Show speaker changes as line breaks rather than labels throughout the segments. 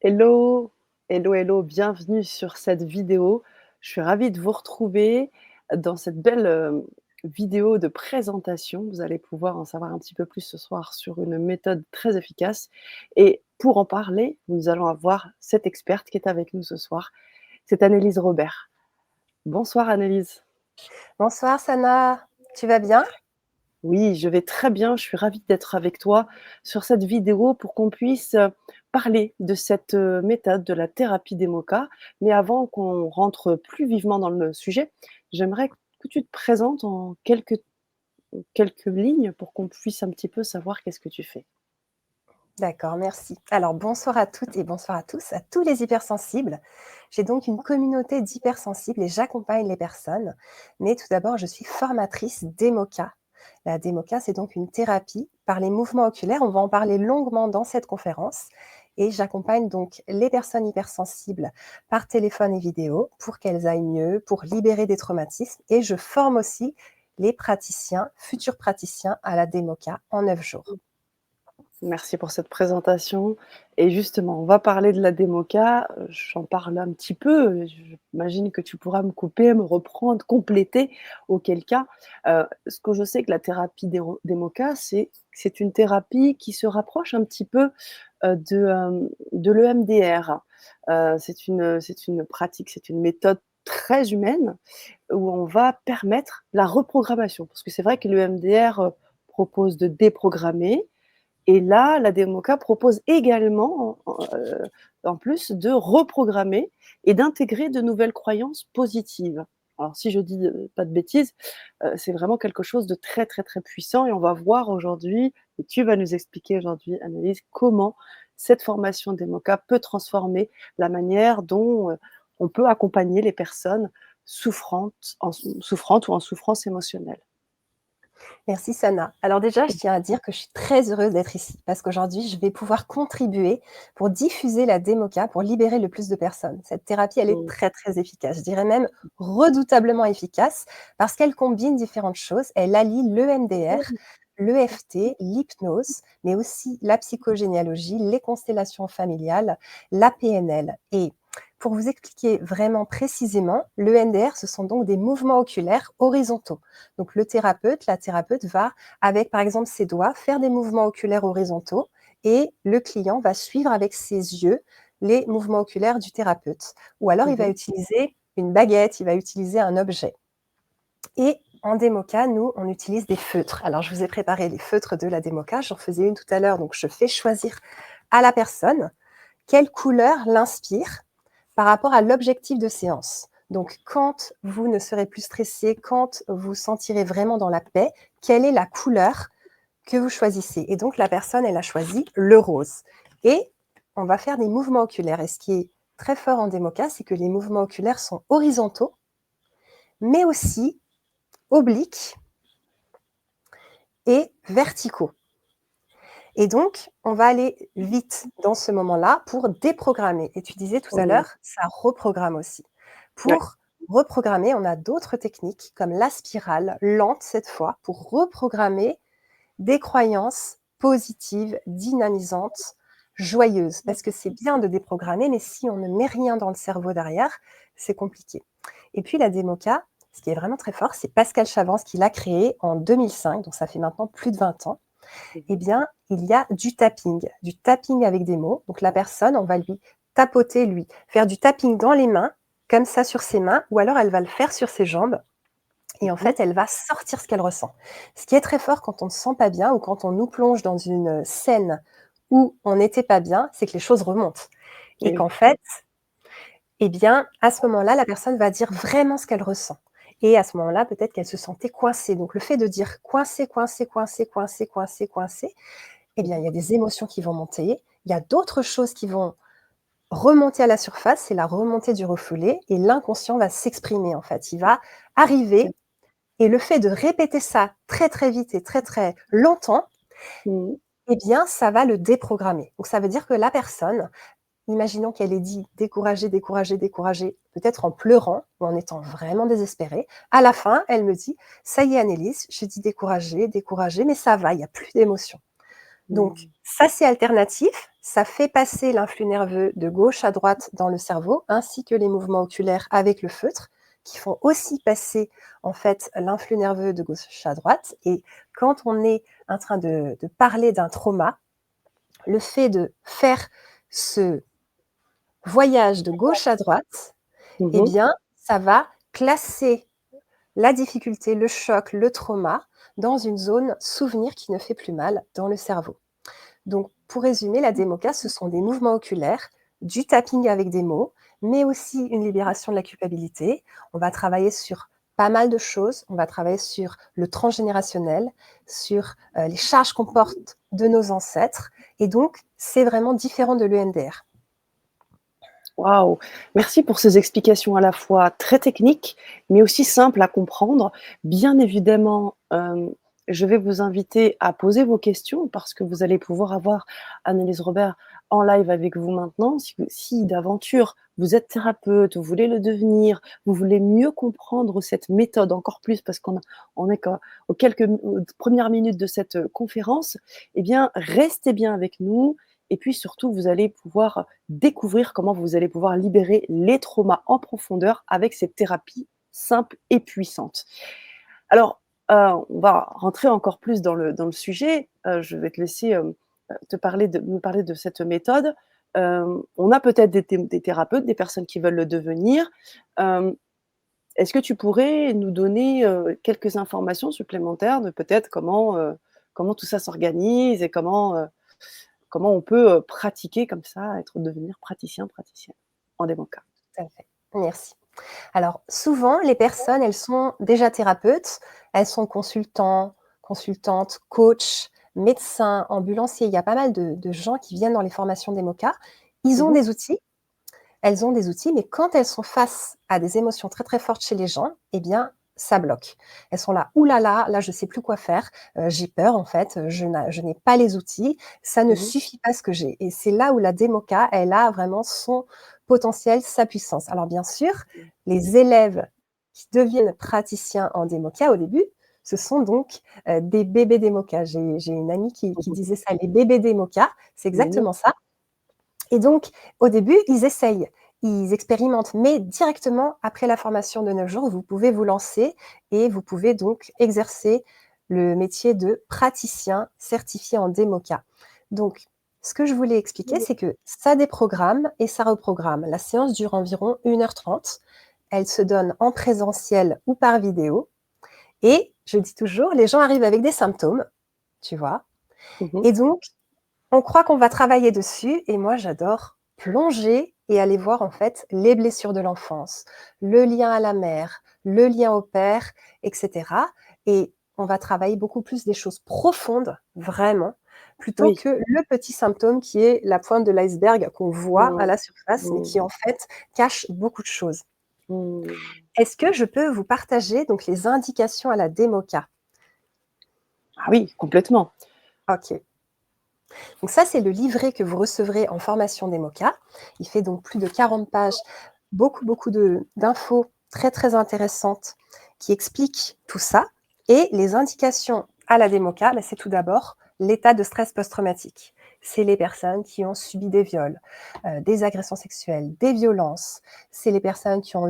Hello, hello, hello, bienvenue sur cette vidéo. Je suis ravie de vous retrouver dans cette belle, vidéo de présentation. Vous allez pouvoir en savoir un petit peu plus ce soir sur une méthode très efficace et pour en parler, nous allons avoir cette experte qui est avec nous ce soir. C'est Annelise Robert. Bonsoir Annelise.
Bonsoir Sana, tu vas bien?
Oui, je vais très bien. Je suis ravie d'être avec toi sur cette vidéo pour qu'on puisse, parler de cette, méthode de la thérapie des mots-cas. Mais avant qu'on rentre plus vivement dans le sujet, j'aimerais que tu te présentes en quelques lignes pour qu'on puisse un petit peu savoir qu'est-ce que tu fais.
D'accord, merci. Alors bonsoir à toutes et bonsoir à tous, à tous les hypersensibles. J'ai donc une communauté d'hypersensibles et j'accompagne les personnes. Mais tout d'abord, je suis formatrice d'EMOCA. La DEMOCA, c'est donc une thérapie par les mouvements oculaires. On va en parler longuement dans cette conférence. Et j'accompagne donc les personnes hypersensibles par téléphone et vidéo pour qu'elles aillent mieux, pour libérer des traumatismes. Et je forme aussi les praticiens, futurs praticiens à la DEMOCA en 9 jours.
Merci pour cette présentation et justement, on va parler de la démoca, j'en parle un petit peu, j'imagine que tu pourras me couper, me reprendre, compléter, auquel cas, ce que je sais que la thérapie démoca, c'est une thérapie qui se rapproche un petit peu, de l'EMDR. C'est une pratique, c'est une méthode très humaine où on va permettre la reprogrammation. Parce que c'est vrai que l'EMDR, propose de déprogrammer et là, la Démoca propose également, en plus de reprogrammer et d'intégrer de nouvelles croyances positives. Alors si je dis, pas de bêtises, c'est vraiment quelque chose de très, très, très puissant et on va voir aujourd'hui et tu vas nous expliquer aujourd'hui, Annelise, comment cette formation Démoca peut transformer la manière dont, on peut accompagner les personnes souffrantes ou en souffrance émotionnelle.
Merci Sana. Alors déjà, je tiens à dire que je suis très heureuse d'être ici parce qu'aujourd'hui, je vais pouvoir contribuer pour diffuser la démoca, pour libérer le plus de personnes. Cette thérapie, elle est
Mmh.
très, très efficace. Je dirais même redoutablement efficace parce qu'elle combine différentes choses. Elle allie l'EMDR, l'EFT, l'hypnose, mais aussi la psychogénéalogie, les constellations familiales, la PNL. Et pour vous expliquer vraiment précisément, l'EMDR, ce sont donc des mouvements oculaires horizontaux. Donc la thérapeute va, avec par exemple ses doigts, faire des mouvements oculaires horizontaux et le client va suivre avec ses yeux les mouvements oculaires du thérapeute. Ou alors il va
Mmh.
utiliser une baguette, il va utiliser un objet. Et en démoca, nous, on utilise des feutres. Alors, je vous ai préparé les feutres de la démoca. J'en faisais une tout à l'heure. Donc, je fais choisir à la personne quelle couleur l'inspire par rapport à l'objectif de séance. Donc, quand vous ne serez plus stressé, quand vous sentirez vraiment dans la paix, quelle est la couleur que vous choisissez? Et donc, la personne, elle a choisi le rose. Et on va faire des mouvements oculaires. Et ce qui est très fort en démoca, c'est que les mouvements oculaires sont horizontaux, mais aussi obliques et verticaux. Et donc, on va aller vite dans ce moment-là pour déprogrammer. Et tu disais tout à
Mmh.
l'heure, ça reprogramme aussi.
Ouais.
Pour reprogrammer, on a d'autres techniques comme la spirale, lente cette fois, pour reprogrammer des croyances positives, dynamisantes, joyeuses. Parce que c'est bien de déprogrammer, mais si on ne met rien dans le cerveau derrière, c'est compliqué. Et puis la démoca, ce qui est vraiment très fort, c'est Pascal Chavance qui l'a créé en 2005, donc ça fait maintenant plus de 20 ans. Eh
Mmh.
bien, il y a du tapping avec des mots. Donc la personne, on va lui tapoter, lui faire du tapping dans les mains, comme ça sur ses mains, ou alors elle va le faire sur ses jambes. Et en
Mmh.
fait, elle va sortir ce qu'elle ressent. Ce qui est très fort quand on ne se sent pas bien ou quand on nous plonge dans une scène où on n'était pas bien, c'est que les choses remontent. Et
Et oui.
qu'en fait, eh bien, à ce moment-là, la personne va dire vraiment ce qu'elle ressent. Et à ce moment-là, peut-être qu'elle se sentait coincée. Donc le fait de dire coincé, coincé, coincé, coincé, coincé, coincé, eh bien, il y a des émotions qui vont monter, il y a d'autres choses qui vont remonter à la surface, c'est la remontée du refoulé et l'inconscient va s'exprimer en fait. Il va arriver et le fait de répéter ça très, très vite et très, très longtemps,
Mmh.
eh bien, ça va le déprogrammer. Donc ça veut dire que la personne, imaginons qu'elle ait dit découragée, découragée, découragée, peut-être en pleurant ou en étant vraiment désespérée. À la fin, elle me dit: «Ça y est Annelise, j'ai dit découragée, découragée, mais ça va, il y a plus d'émotion». Donc
Mmh.
ça, c'est alternatif, ça fait passer l'influx nerveux de gauche à droite dans le cerveau, ainsi que les mouvements oculaires avec le feutre, qui font aussi passer, en fait, l'influx nerveux de gauche à droite. Et quand on est en train de parler d'un trauma, le fait de faire ce voyage de gauche à droite, eh
Mmh.
bien, ça va classer la difficulté, le choc, le trauma dans une zone souvenir qui ne fait plus mal dans le cerveau. Donc, pour résumer, la démoca, ce sont des mouvements oculaires, du tapping avec des mots, mais aussi une libération de la culpabilité. On va travailler sur pas mal de choses. On va travailler sur le transgénérationnel, sur les charges qu'on porte de nos ancêtres. Et donc, c'est vraiment différent de l'EMDR.
Waouh! Merci pour ces explications à la fois très techniques, mais aussi simples à comprendre. Bien évidemment, je vais vous inviter à poser vos questions parce que vous allez pouvoir avoir Annelise Robert en live avec vous maintenant. Si d'aventure vous êtes thérapeute, vous voulez le devenir, vous voulez mieux comprendre cette méthode encore plus parce on est qu'aux aux premières minutes de cette, conférence, eh bien restez bien avec nous et puis surtout vous allez pouvoir découvrir comment vous allez pouvoir libérer les traumas en profondeur avec cette thérapie simple et puissante. Alors, on va rentrer encore plus dans le sujet. Je vais te laisser, me parler de cette méthode. On a peut-être des thérapeutes, des personnes qui veulent le devenir. Hem, Est-ce que tu pourrais nous donner, quelques informations supplémentaires de peut-être comment tout ça s'organise et comment on peut, pratiquer comme ça, devenir praticien, praticienne en démoca?
Tout à fait. Merci. Alors, souvent, les personnes, elles sont déjà thérapeutes, elles sont consultantes, coachs, médecins, ambulanciers. Il y a pas mal de gens qui viennent dans les formations des MOCA. Ils ont
Mmh.
des outils, elles ont des outils, mais quand elles sont face à des émotions très, très fortes chez les gens, eh bien, ça bloque. Elles sont là: «Ouh là, je sais plus quoi faire, j'ai peur en fait, je n'ai pas les outils, ça ne
Mmh.
suffit pas ce que j'ai». Et c'est là où la démoca, elle a vraiment son potentiel, sa puissance. Alors bien sûr,
Mmh.
les élèves qui deviennent praticiens en démoca au début, ce sont donc, des bébés démoca. J'ai une amie qui
Mmh.
disait ça: «Les bébés démoca», c'est
Génial.
exactement ça. Et donc, au début, ils essayent, ils expérimentent, mais directement après la formation de 9 jours, vous pouvez vous lancer et vous pouvez donc exercer le métier de praticien certifié en DEMOCA. Donc, ce que je voulais expliquer, c'est que ça déprogramme et ça reprogramme. La séance dure environ 1h30. Elle se donne en présentiel ou par vidéo. Et je dis toujours, les gens arrivent avec des symptômes, tu vois.
Mmh.
Et donc, on croit qu'on va travailler dessus et moi j'adore plonger et aller voir en fait les blessures de l'enfance, le lien à la mère, le lien au père, et cetera. Et on va travailler beaucoup plus des choses profondes, vraiment, plutôt
Oui.
que le petit symptôme qui est la pointe de l'iceberg qu'on voit à
Mmh.
la surface, mais qui
Mmh.
en fait cache beaucoup de choses.
Mmh.
Est-ce que je peux vous partager donc les indications à la démoca?
Ah oui, complètement.
OK. Donc ça, c'est le livret que vous recevrez en formation DEMOCA. Il fait donc plus de 40 pages, beaucoup d'infos très, très intéressantes qui expliquent tout ça. Et les indications à la DEMOCA, bah, c'est tout d'abord l'état de stress post-traumatique. C'est les personnes qui ont subi des viols, des agressions sexuelles, des violences. C'est les personnes qui ont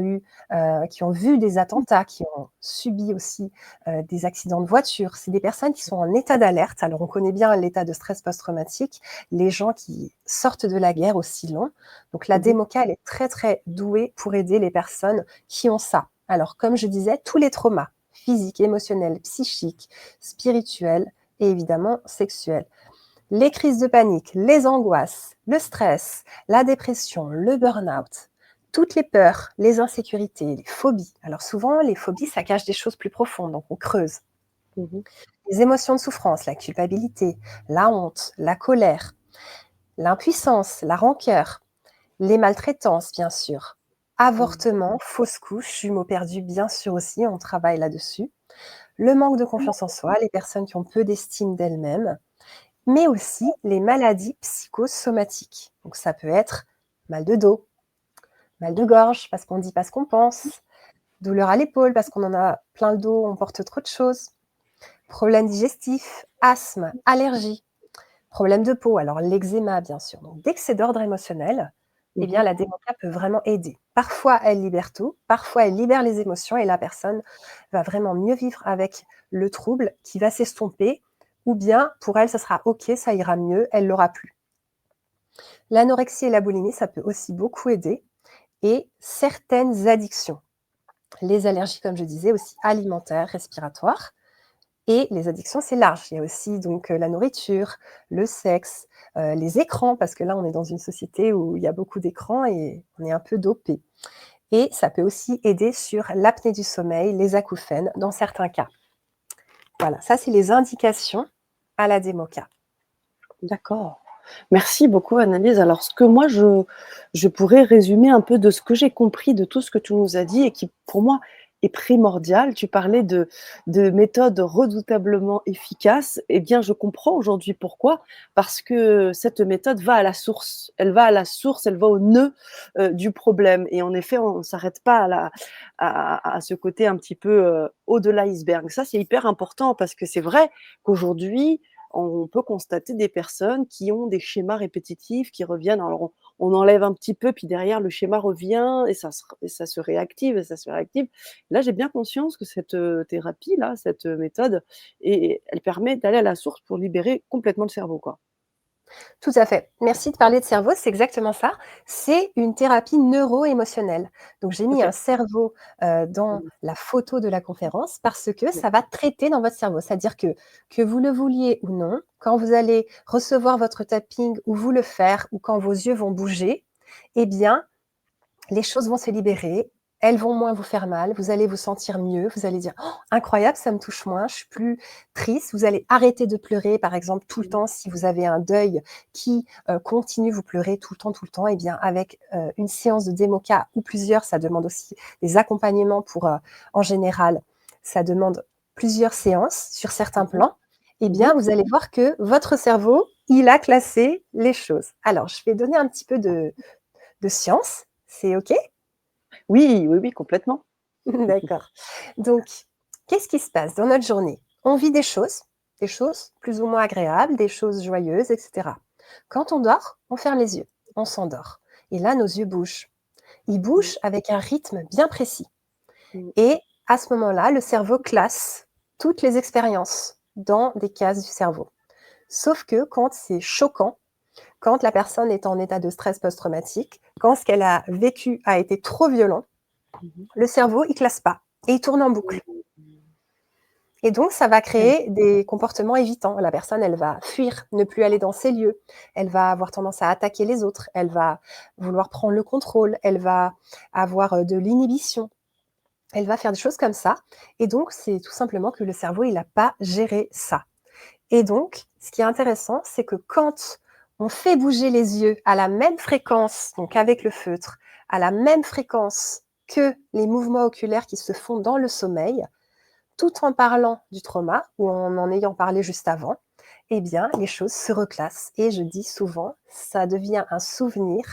vu des attentats, qui ont subi aussi des accidents de voiture. C'est des personnes qui sont en état d'alerte. Alors, on connaît bien l'état de stress post-traumatique, les gens qui sortent de la guerre aussi long. Donc, la
Mmh.
DEMOCA, elle est très, très douée pour aider les personnes qui ont ça. Alors, comme je disais, tous les traumas, physiques, émotionnels, psychiques, spirituels et évidemment sexuels. Les crises de panique, les angoisses, le stress, la dépression, le burn-out, toutes les peurs, les insécurités, les phobies. Alors souvent, les phobies, ça cache des choses plus profondes, donc on creuse.
Mmh.
Les émotions de souffrance, la culpabilité, la honte, la colère, l'impuissance, la rancœur, les maltraitances, bien sûr.
Mmh.
Avortement, fausse couche, jumeaux perdus, bien sûr aussi, on travaille là-dessus. Le manque de confiance en soi, les personnes qui ont peu d'estime d'elles-mêmes, mais aussi les maladies psychosomatiques. Donc ça peut être mal de dos, mal de gorge parce qu'on dit pas ce qu'on pense, douleur à l'épaule parce qu'on en a plein le dos, on porte trop de choses, problèmes digestifs, asthme, allergies, Problèmes de peau, alors l'eczéma, bien sûr. Donc dès que c'est d'ordre émotionnel, eh bien
Mmh.
la démoca peut vraiment aider. Parfois, elle libère tout, parfois elle libère les émotions et la personne va vraiment mieux vivre avec le trouble qui va s'estomper ou bien pour elle, ça sera OK, ça ira mieux, elle l'aura plus. L'anorexie et la boulimie, ça peut aussi beaucoup aider et certaines addictions. Les allergies, comme je disais, aussi alimentaires, respiratoires. Et les addictions, c'est large. Il y a aussi donc la nourriture, le sexe, les écrans, parce que là, on est dans une société où il y a beaucoup d'écrans et on est un peu dopé. Et ça peut aussi aider sur l'apnée du sommeil, les acouphènes, dans certains cas. Voilà, ça, c'est les indications à la démoca.
D'accord. Merci beaucoup Annelise. Alors ce que moi je pourrais résumer un peu de ce que j'ai compris de tout ce que tu nous as dit et qui pour moi est primordial. Tu parlais de méthodes redoutablement efficaces. Eh bien, je comprends aujourd'hui pourquoi. Parce que cette méthode va à la source. Elle va à la source, elle va au nœud, du problème et en effet, on ne s'arrête pas à ce côté un petit peu, haut de l'iceberg. Ça, c'est hyper important parce que c'est vrai qu'aujourd'hui, on peut constater des personnes qui ont des schémas répétitifs qui reviennent. Alors on enlève un petit peu, puis derrière le schéma revient et ça se réactive et ça se réactive. Là, j'ai bien conscience que cette, thérapie-là, cette, méthode et elle permet d'aller à la source pour libérer complètement le cerveau, quoi.
Tout à fait. Merci de parler de cerveau, c'est exactement ça. C'est une thérapie neuro-émotionnelle. Donc j'ai mis un
OK.
cerveau, dans
Mmh.
la photo de la conférence parce que ça va traiter dans votre cerveau. C'est-à-dire que vous le vouliez ou non, quand vous allez recevoir votre tapping ou vous le faire ou quand vos yeux vont bouger, eh bien, les choses vont se libérer, elles vont moins vous faire mal, vous allez vous sentir mieux, vous allez dire: «Oh, incroyable, ça me touche moins, je suis plus triste». Vous allez arrêter de pleurer, par exemple, tout le
Mmh.
temps. Si vous avez un deuil qui, continue, vous pleurez tout le temps, eh bien, avec, une séance de démoca ou plusieurs, ça demande aussi des accompagnements pour, en général, ça demande plusieurs séances sur certains
Mmh.
plans, eh
Mmh.
bien, vous allez voir que votre cerveau, il a classé les choses. Alors, je vais donner un petit peu de science, c'est OK?
Oui, oui, oui, complètement.
D'accord. Donc, qu'est-ce qui se passe dans notre journée? On vit des choses plus ou moins agréables, des choses joyeuses, et cetera. Quand on dort, on ferme les yeux, on s'endort et là, nos yeux bougent. Ils
Mmh.
bougent avec un rythme bien précis
Mmh.
et à ce moment-là, le cerveau classe toutes les expériences dans des cases du cerveau. Sauf que quand c'est choquant, quand la personne est en état de stress post-traumatique, quand ce qu'elle a vécu a été trop violent,
Mmh.
le cerveau, il classe pas et il tourne en boucle.
Mmh.
Et donc, ça va
Mmh.
créer des comportements évitants. La personne, elle va fuir, ne plus aller dans ces lieux. Elle va avoir tendance à attaquer les autres. Elle va vouloir prendre le contrôle. Elle va avoir de l'inhibition. Elle va faire des choses comme ça. Et donc, c'est tout simplement que le cerveau, il n'a pas géré ça. Et donc, ce qui est intéressant, c'est que quand on fait bouger les yeux à la même fréquence, donc avec le feutre, à la même fréquence que les mouvements oculaires qui se font dans le sommeil, tout en parlant du trauma ou en ayant parlé juste avant, eh bien, les choses se reclassent. Et je dis souvent, ça devient un souvenir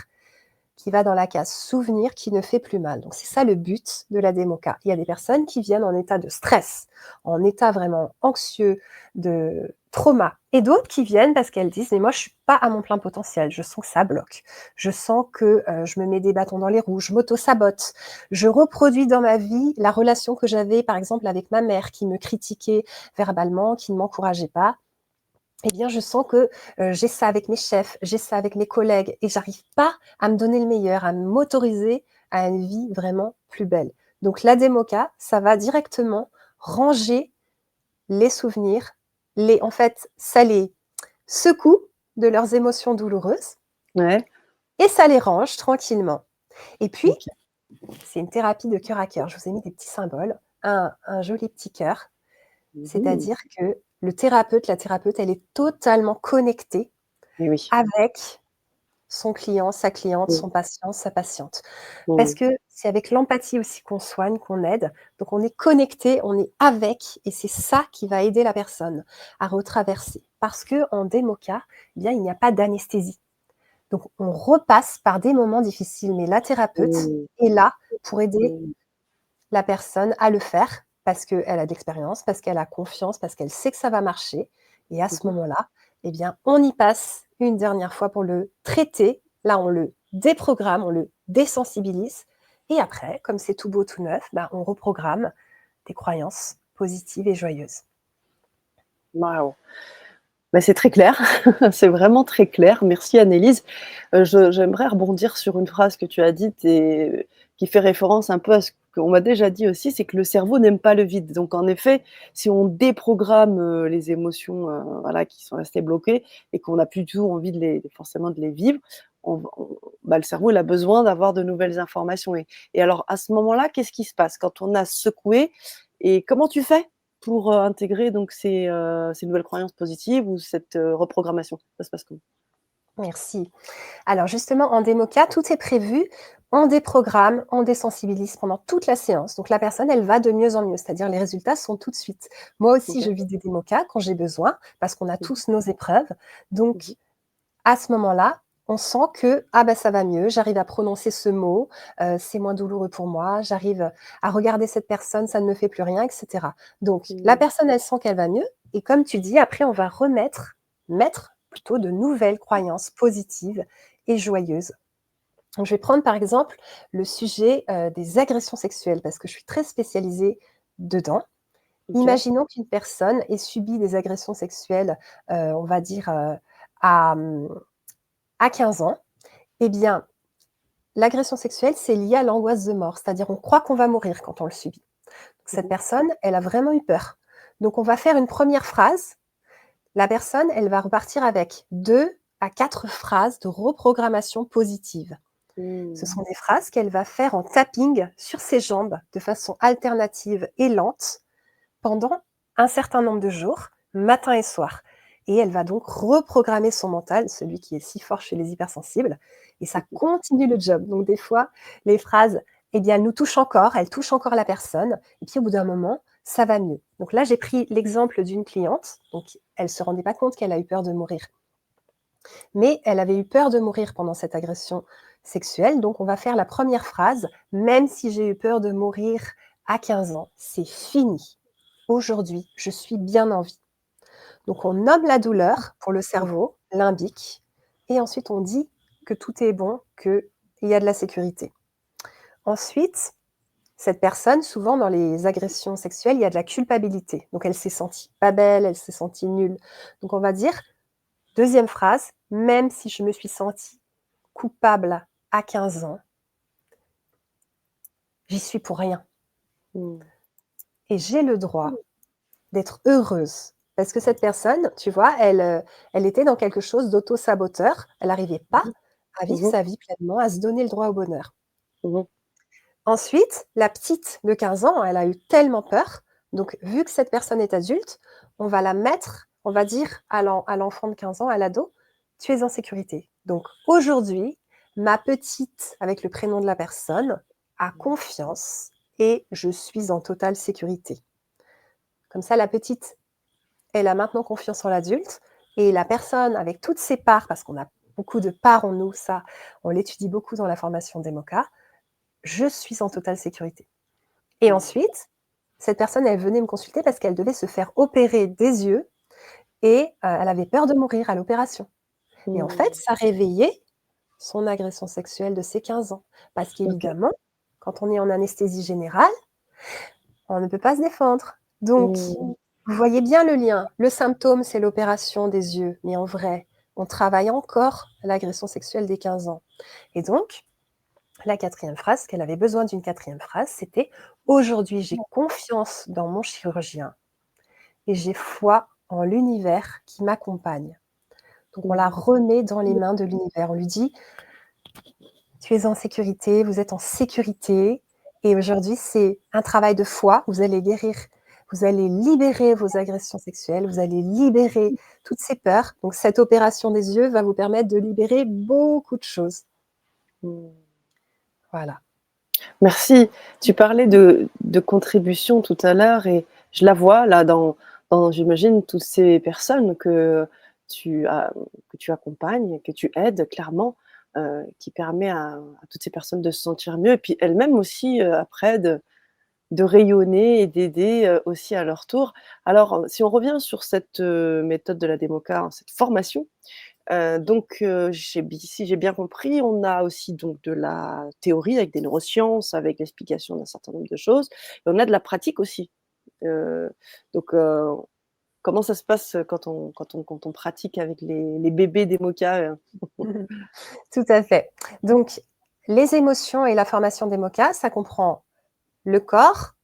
qui va dans la case souvenir qui ne fait plus mal. Donc, c'est ça le but de la démoca. Il y a des personnes qui viennent en état de stress, en état vraiment anxieux, de trauma, et d'autres qui viennent parce qu'elles disent, mais moi, je suis pas à mon plein potentiel, je sens que ça bloque, je sens que je me mets des bâtons dans les roues, je m'auto-sabote, je reproduis dans ma vie la relation que j'avais, par exemple, avec ma mère qui me critiquait verbalement, qui ne m'encourageait pas, eh bien, je sens que, j'ai ça avec mes chefs, j'ai ça avec mes collègues et j'arrive pas à me donner le meilleur, à m'autoriser à une vie vraiment plus belle. Donc la démoca, ça va directement ranger les souvenirs, les en fait, ça les secoue de leurs émotions douloureuses
Ouais.
et ça les range tranquillement. Et puis,
OK.
c'est une thérapie de cœur à cœur. Je vous ai mis des petits symboles, un joli petit cœur,
Mmh.
c'est-à-dire que le thérapeute, la thérapeute, elle est totalement connectée
Et oui.
avec son client, sa cliente,
Mmh.
son patient, sa patiente. Parce
Mmh.
que c'est avec l'empathie aussi qu'on soigne, qu'on aide. Donc on est connecté, on est avec et c'est ça qui va aider la personne à retraverser. Parce qu'en démoca, eh bien, il n'y a pas d'anesthésie. Donc on repasse par des moments difficiles, mais la thérapeute
Mmh.
est là pour aider
Mmh.
la personne à le faire parce qu'elle a de l'expérience, parce qu'elle a confiance, parce qu'elle sait que ça va marcher et à ce
Mmh.
moment-là, eh bien, on y passe une dernière fois pour le traiter. Là, on le déprogramme, on le désensibilise. Et après, comme c'est tout beau, tout neuf, ben, on reprogramme des croyances positives et joyeuses.
Waouh! Bah, c'est très clair, c'est vraiment très clair. Merci Annelise. J'aimerais rebondir sur une phrase que tu as dite et qui fait référence un peu à ce qu'on m'a déjà dit aussi, c'est que le cerveau n'aime pas le vide. Donc en effet, si on déprogramme, les émotions, voilà, qui sont restées bloquées et qu'on n'a plus du tout envie de les vivre, bah, le cerveau, il a besoin d'avoir de nouvelles informations et alors à ce moment-là, qu'est-ce qui se passe? Quand on a secoué et comment tu fais pour, intégrer donc ces nouvelles croyances positives ou cette, reprogrammation? Ça se passe comment?
Merci. Alors justement, en démoca, tout est prévu. On déprogramme, on désensibilise pendant toute la séance. Donc la personne, elle va de mieux en mieux, c'est-à-dire les résultats sont tout de suite. Moi aussi, je
OK.
vis des démocas quand j'ai besoin, parce qu'on a
Mmh
tous nos épreuves.
mh.
Donc à ce moment-là, on sent que ah ben ça va mieux, j'arrive à prononcer ce mot, c'est moins douloureux pour moi, j'arrive à regarder cette personne, ça ne me fait plus rien, et cetera. Donc la
Mmh.
personne, elle sent qu'elle va mieux et comme tu dis, après on va mettre plutôt de nouvelles croyances positives et joyeuses. Donc je vais prendre par exemple le sujet, des agressions sexuelles parce que je suis très spécialisée dedans.
OK.
Imaginons qu'une personne ait subi des agressions sexuelles, on va dire, à, à 15 ans, eh bien, l'agression sexuelle, c'est lié à l'angoisse de mort, c'est-à-dire on croit qu'on va mourir quand on le subit. Donc,
Mmh
cette
mh.
personne, elle a vraiment eu peur. Donc on va faire une première phrase. La personne, elle va repartir avec 2 à 4 phrases de reprogrammation positive. Ce
Mmh.
sont des phrases qu'elle va faire en tapping sur ses jambes de façon alternative et lente pendant un certain nombre de jours, matin et soir. Et elle va donc reprogrammer son mental, celui qui est si fort chez les hypersensibles, et ça
Mmh.
continue le job. Donc des fois, les phrases, eh bien, elles nous touchent encore, elles touchent encore la personne, et puis au bout d'un moment, ça va mieux. Donc là, j'ai pris l'exemple d'une cliente, donc elle ne se rendait pas compte qu'elle a eu peur de mourir, mais elle avait eu peur de mourir pendant cette agression sexuelle. Donc on va faire la première phrase, même si j'ai eu peur de mourir à 15 ans, c'est fini. Aujourd'hui, je suis bien en vie. Donc on nomme la douleur pour le
Mmh.
cerveau, limbique, et ensuite on dit que tout est bon, qu'il y a de la sécurité. Ensuite, cette personne, souvent dans les agressions sexuelles, il y a de la culpabilité. Donc elle s'est sentie pas belle, elle s'est sentie nulle. Donc on va dire, deuxième phrase, même si je me suis sentie coupable à 15 ans, j'y suis pour rien.
Mmh.
Et j'ai le droit d'être heureuse. Parce que cette personne, tu vois, elle était dans quelque chose d'auto-saboteur. Elle n'arrivait pas
Mmh.
à vivre
Mmh mh.
sa vie pleinement, à se donner le droit au bonheur.
Mmh mh.
Ensuite, la petite de 15 ans, elle a eu tellement peur. Donc, vu que cette personne est adulte, on va la mettre, on va dire à l'enfant de 15 ans, à l'ado, tu es en sécurité. Donc, aujourd'hui, ma petite, avec le prénom de la personne, a confiance et je suis en totale sécurité. Comme ça, la petite, elle a maintenant confiance en l'adulte et la personne avec toutes ses parts, parce qu'on a beaucoup de parts en nous, ça, on l'étudie beaucoup dans la formation d'EMOCA, je suis en totale sécurité. Et
Mmh.
ensuite, cette personne, elle venait me consulter parce qu'elle devait se faire opérer des yeux et elle avait peur de mourir à l'opération. Et en fait,
Mmh.
ça réveillait son agression sexuelle de ses 15 ans. Parce
OK.
qu'évidemment, quand on est en anesthésie générale, on ne peut pas se défendre. Donc,
Mmh.
vous voyez bien le lien. Le symptôme, c'est l'opération des yeux. Mais en vrai, on travaille encore l'agression sexuelle des 15 ans. Et donc, la quatrième phrase, qu'elle avait besoin d'une quatrième phrase, c'était aujourd'hui, j'ai confiance dans mon chirurgien et j'ai foi en l'univers qui m'accompagne. Donc, on la
Mmh.
remet dans les mains de l'univers. On lui dit, tu es en sécurité, vous êtes en sécurité. Et aujourd'hui, c'est un travail de foi. Vous allez guérir, vous allez libérer vos agressions sexuelles, vous allez libérer toutes ces peurs. Donc, cette opération des yeux va vous permettre de libérer beaucoup de choses.
Mmh.
Voilà.
Merci. Tu parlais de contribution tout à l'heure et je la vois là dans j'imagine toutes ces personnes que tu accompagnes, que tu aides clairement, qui permet à toutes ces personnes de se sentir mieux et puis elles-mêmes aussi, après de rayonner et d'aider, aussi à leur tour. Alors, si on revient sur cette, méthode de la démoca, hein, cette formation, donc, si j'ai bien compris, on a aussi donc de la théorie avec des neurosciences, avec l'explication d'un certain nombre de choses et on a de la pratique aussi. Heu, donc, comment ça se passe, quand on pratique avec les bébés démoca,
Tout à fait. Donc, les émotions et la formation des MOCA, ça comprend le corps,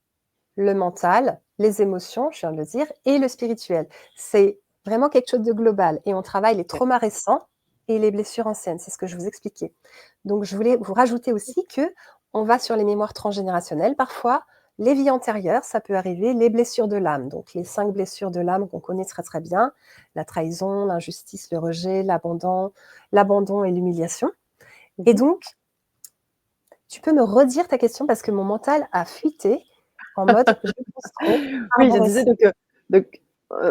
le mental, les émotions, je viens de le dire, et le spirituel. C'est vraiment quelque chose de global et on travaille les
OK.
traumas récents et les blessures anciennes, c'est ce que je vous expliquais. Donc je voulais vous rajouter aussi que on va sur les mémoires transgénérationnelles parfois, les vies antérieures, ça peut arriver, les blessures de l'âme, donc les 5 blessures de l'âme qu'on connaît très, très bien, la trahison, l'injustice, le rejet, l'abandon et l'humiliation. Et
Mmh.
donc, tu peux me redire ta question parce que mon mental a fuité en mode: «Je pense trop,
Oui, je
pardon
disais
aussi».
donc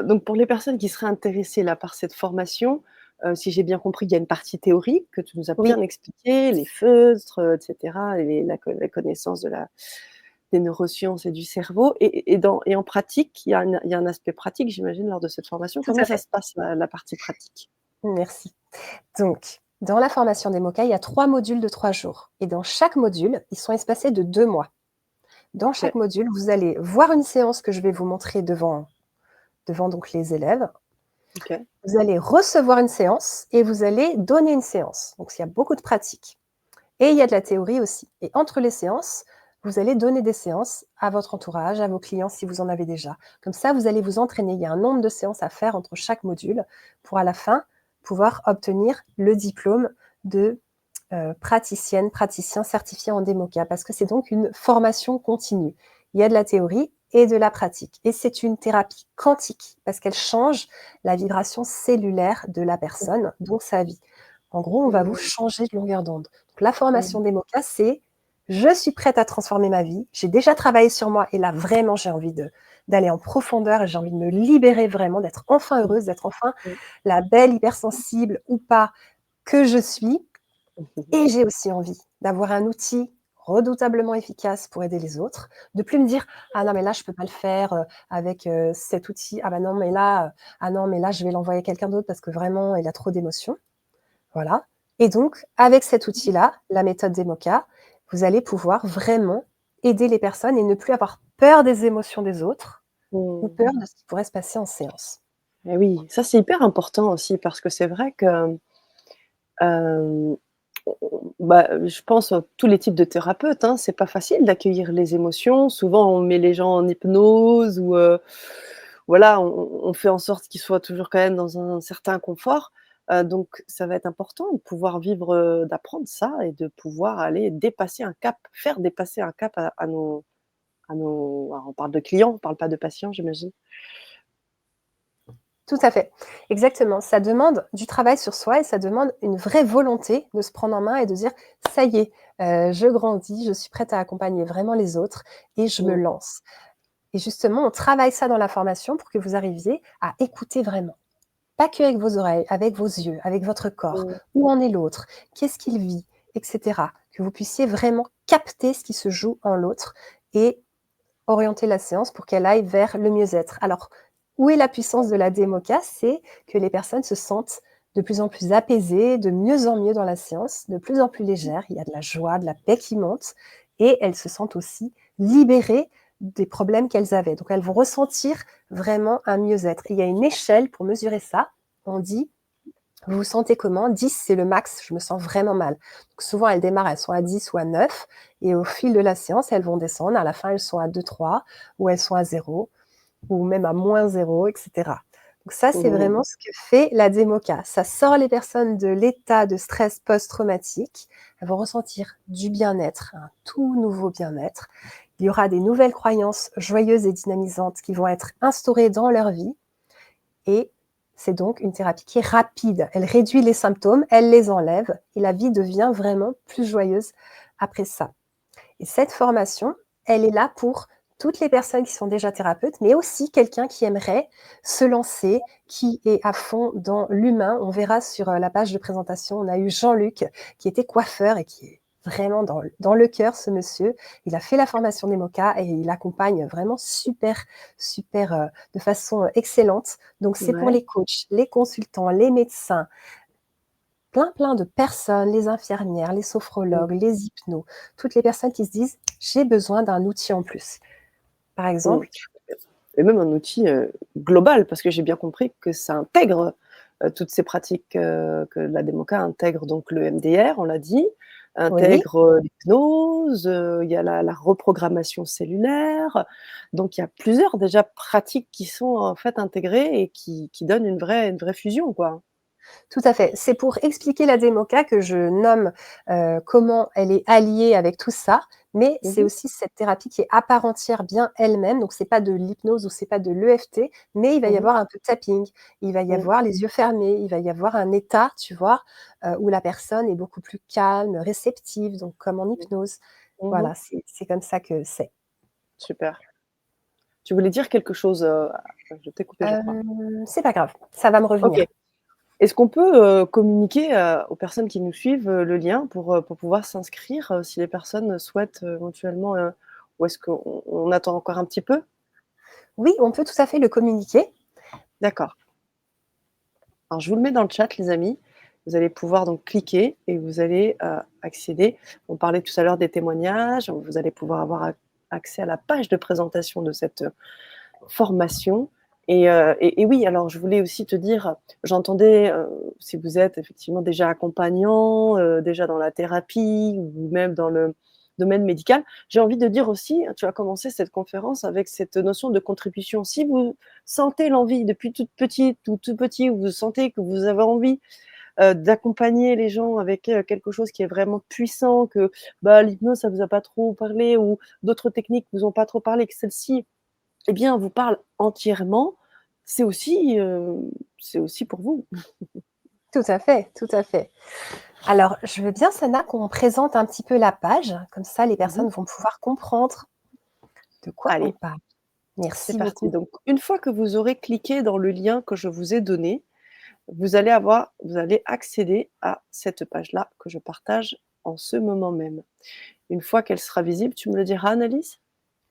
donc pour les personnes qui seraient intéressées là par cette formation, si j'ai bien compris, il y a une partie théorique que tu nous as
Oui,
bien expliqué, les feutres, et cetera et la connaissance des neurosciences et du cerveau et en pratique, il y a un aspect pratique, j'imagine, lors de cette formation.
tout
Comment
à
ça
fait.
se passe la partie pratique?
Merci. Donc, dans la formation des MOCA, il y a 3 modules de 3 jours et dans chaque module, ils sont espacés de 2 mois. Dans chaque
OK,
module, vous allez voir une séance que je vais vous montrer devant donc les élèves.
OK.
Vous allez recevoir une séance et vous allez donner une séance. Donc, il y a beaucoup de pratique. Et il y a de la théorie aussi. Et entre les séances, vous allez donner des séances à votre entourage, à vos clients si vous en avez déjà. Comme ça, vous allez vous entraîner. Il y a un nombre de séances à faire entre chaque module pour à la fin pouvoir obtenir le diplôme de praticienne, praticien certifié en démoca, parce que c'est donc une formation continue. Il y a de la théorie et de la pratique. Et c'est une thérapie quantique, parce qu'elle change la vibration cellulaire de la personne, donc sa vie. En gros, on va vous
Mmh,
changer de longueur d'onde. Donc, la formation
mmh,
démoca, c'est je suis prête à transformer ma vie, j'ai déjà travaillé sur moi et là vraiment j'ai envie d'aller en profondeur et j'ai envie de me libérer vraiment, d'être enfin
mmh,
heureuse, d'être enfin
mmh,
la belle hypersensible ou pas que je suis,
mmh.
et j'ai aussi envie d'avoir un outil redoutablement efficace pour aider les autres, de plus me dire: «Ah non mais là je peux pas le faire, avec, cet outil. Ah bah non mais là, ah non mais là je vais l'envoyer à quelqu'un d'autre parce que vraiment il a trop d'émotions». Voilà, et donc avec cet outil-là, la méthode DEMOCA, vous allez pouvoir vraiment aider les personnes et ne plus avoir peur des émotions des autres ou
Mmh.
peur de ce qui pourrait se passer en séance.
Et oui, ça c'est hyper important aussi parce que c'est vrai que, hem, bah, je pense à tous les types de thérapeutes, hein, c'est pas facile d'accueillir les émotions. Souvent, on met les gens en hypnose ou, voilà, on fait en sorte qu'ils soient toujours quand même dans un certain confort. Donc ça va être important de pouvoir vivre, d'apprendre ça et de pouvoir aller dépasser un cap, faire dépasser un cap à nos alors on parle de clients, on parle pas de patients, j'imagine?
Tout à fait, exactement. Ça demande du travail sur soi et ça demande une vraie volonté de se prendre en main et de dire: «Ça y est, je grandis, je suis prête à accompagner vraiment les autres et je me
Mmh,
lance». Et justement, on travaille ça dans la formation pour que vous arriviez à écouter vraiment. Pas qu'avec vos oreilles, avec vos yeux, avec votre corps.
mmh,
Où en est l'autre? Qu'est-ce qu'il vit? Et cetera. Que vous puissiez vraiment capter ce qui se joue en l'autre et orienter la séance pour qu'elle aille vers le mieux-être. Alors, où est la puissance de la démoca? C'est que les personnes se sentent de plus en plus apaisées, de mieux en mieux dans la séance, de plus en plus légères. Il y a de la joie, de la paix qui monte et elles se sentent aussi libérées des problèmes qu'elles avaient. Donc, elles vont ressentir vraiment un mieux-être. Il y a une échelle pour mesurer ça. On dit: «Vous vous sentez comment?» 10, c'est le max, je me sens vraiment mal. Donc souvent, elles démarrent, elles sont à 10 ou à 9 et au fil de la séance, elles vont descendre. À la fin, elles sont à 2, 3 ou elles sont à 0 ou même à -0 et cetera. Donc ça, c'est
mmh.
vraiment ce que fait la démoca. Ça sort les personnes de l'état de stress post-traumatique. Elles vont ressentir du bien-être, un tout nouveau bien-être. Il y aura des nouvelles croyances joyeuses et dynamisantes qui vont être instaurées dans leur vie et c'est donc une thérapie qui est rapide. Elle réduit les symptômes, elle les enlève et la vie devient vraiment plus joyeuse après ça. Et cette formation, elle est là pour toutes les personnes qui sont déjà thérapeutes, mais aussi quelqu'un qui aimerait se lancer, qui est à fond dans l'humain. On verra sur la page de présentation, on a eu Jean-Luc qui était coiffeur et qui est vraiment dans le cœur, ce monsieur. Il a fait la formation d'EMOCA et il accompagne vraiment super, super, de façon excellente. Donc, c'est pour
Ouais.
les coachs, les consultants, les médecins, plein, plein de personnes, les infirmières, les
Mmh.
sophrologues, les hypnos, toutes les personnes qui se disent: «J'ai besoin d'un outil en plus». Par
Mmh.
exemple,
Et même un outil, global parce que j'ai bien compris que ça intègre, toutes ces pratiques, que la démoca intègre donc le MDR, on l'a dit,
oui.
intègre, l'hypnose, il y a la reprogrammation cellulaire. Donc il y a plusieurs déjà pratiques qui sont en fait intégrées et qui donnent une vraie fusion, quoi.
Tout à fait. C'est pour expliquer la démoca que je nomme, comment elle est alliée avec tout ça, mais
Mmh
c'est
mh.
aussi cette thérapie qui est à part entière bien elle-même, donc c'est pas de l'hypnose ou c'est pas de l'EFT, mais il va y
Mmh.
avoir un peu de tapping, il va y
Mmh.
avoir les yeux fermés, il va y avoir un état, tu vois, où la personne est beaucoup plus calme, réceptive, donc comme en
Mmh.
hypnose.
Mmh.
Voilà, c'est comme ça que c'est.
Super. Tu voulais dire quelque chose, je t'ai coupé, je crois.
C'est pas grave, ça va me
OK.
revenir.
Est-ce qu'on peut, communiquer, aux personnes qui nous suivent, le lien pour pouvoir s'inscrire, si les personnes souhaitent, éventuellement, ou est-ce qu'on attend encore un petit peu?
Oui, on peut tout à fait le communiquer.
D'accord. Alors je vous le mets dans le chat les amis. Vous allez pouvoir donc cliquer et vous allez, accéder. On parlait tout à l'heure des témoignages, vous allez pouvoir avoir accès à la page de présentation de cette, formation. Et oui, alors je voulais aussi te dire, j'entendais, si vous êtes effectivement déjà accompagnant, déjà dans la thérapie ou même dans le domaine médical, j'ai envie de dire aussi, tu as commencé cette conférence avec cette notion de contribution. Si vous sentez l'envie depuis toute petite ou tout petit, ou vous sentez que vous avez envie, d'accompagner les gens avec, quelque chose qui est vraiment puissant, que, bah, l'hypnose ça vous a pas trop parlé ou d'autres techniques vous ont pas trop parlé, que celle-ci eh bien, vous parle entièrement, c'est aussi, c'est aussi pour vous.
Tout à fait, tout à fait. Alors, je veux bien, Sana, qu'on présente un petit peu la page, comme ça les
Mmh.
personnes vont pouvoir comprendre de quoi on
Allez,
parle.
c'est
Merci
parti.
beaucoup.
Donc une fois que vous aurez cliqué dans le lien que je vous ai donné, vous allez accéder à cette page-là que je partage en ce moment même. Une fois qu'elle sera visible, tu me le diras, Annalise?